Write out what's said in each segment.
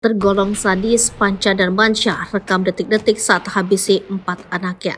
Tergolong sadis, Panca Darmansyah rekam detik-detik saat habisi 4 anaknya.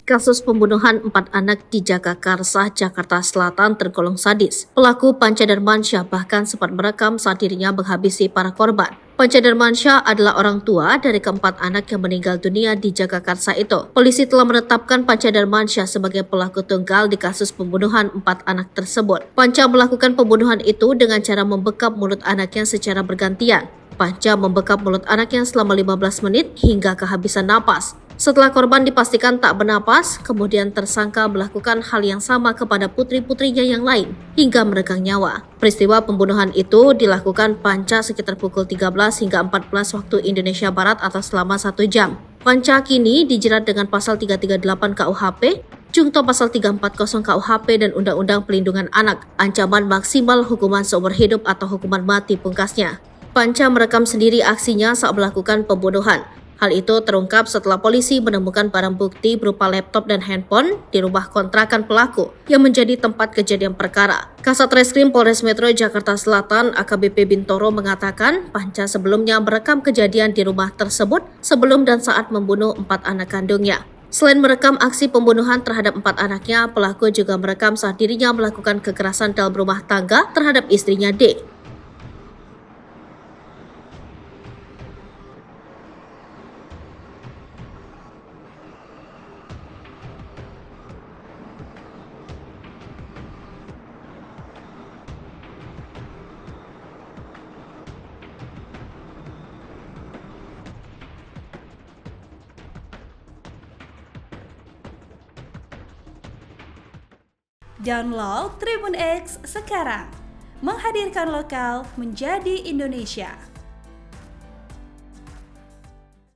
Kasus pembunuhan 4 anak di Jagakarsa, Jakarta Selatan tergolong sadis. Pelaku Panca Darmansyah bahkan sempat merekam saat dirinya menghabisi para korban. Panca Darmansyah adalah orang tua dari keempat anak yang meninggal dunia di Jagakarsa itu. Polisi telah menetapkan Panca Darmansyah sebagai pelaku tunggal di kasus pembunuhan 4 anak tersebut. Panca melakukan pembunuhan itu dengan cara membekap mulut anaknya secara bergantian. Panca membekap mulut anaknya selama 15 menit hingga kehabisan napas. Setelah korban dipastikan tak bernapas, kemudian tersangka melakukan hal yang sama kepada putri-putrinya yang lain hingga meregang nyawa. Peristiwa pembunuhan itu dilakukan Panca sekitar pukul 13 hingga 14 waktu Indonesia Barat atau selama 1 jam. Panca kini dijerat dengan pasal 338 KUHP, Junto pasal 340 KUHP dan Undang-Undang Pelindungan Anak, ancaman maksimal hukuman seumur hidup atau hukuman mati pungkasnya. Panca merekam sendiri aksinya saat melakukan pembunuhan. Hal itu terungkap setelah polisi menemukan barang bukti berupa laptop dan handphone di rumah kontrakan pelaku yang menjadi tempat kejadian perkara. Kasat Reskrim Polres Metro Jakarta Selatan AKBP Bintoro mengatakan Panca sebelumnya merekam kejadian di rumah tersebut sebelum dan saat membunuh 4 anak kandungnya. Selain merekam aksi pembunuhan terhadap 4 anaknya, pelaku juga merekam saat dirinya melakukan kekerasan dalam rumah tangga terhadap istrinya D. Download Tribun X sekarang, menghadirkan lokal menjadi Indonesia.